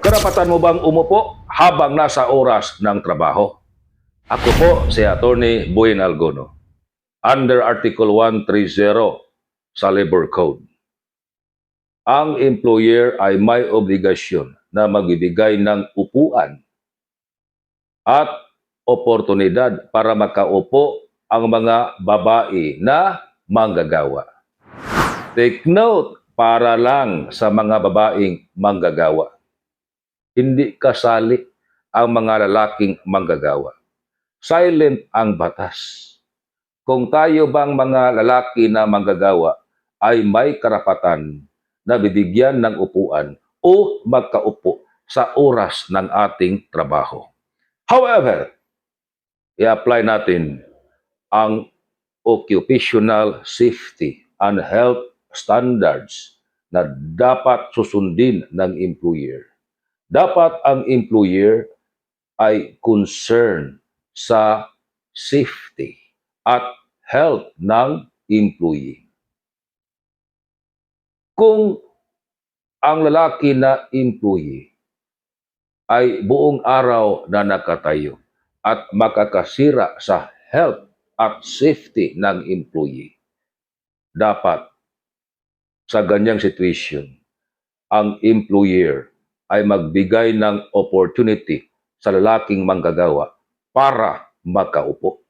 Karapatan mo bang umupo habang nasa oras ng trabaho? Ako po si Attorney Buin Algono. Under Article 130 sa Labor Code, ang employer ay may obligasyon na magbibigay ng upuan at oportunidad para makaupo ang mga babae na manggagawa. Take note, para lang sa mga babaeng manggagawa. Hindi kasali ang mga lalaking manggagawa. Silent ang batas. Kung tayo bang mga lalaki na manggagawa ay may karapatan na bibigyan ng upuan o magkaupo sa oras ng ating trabaho. However, i-apply natin ang occupational safety and health standards na dapat susundin ng employer. Dapat ang employer ay concern sa safety at health ng employee. Kung ang lalaki na employee ay buong araw na nakatayo at makakasira sa health at safety ng employee, dapat sa ganyang situation, ang employer ay magbigay ng opportunity sa lalaking manggagawa para makaupo.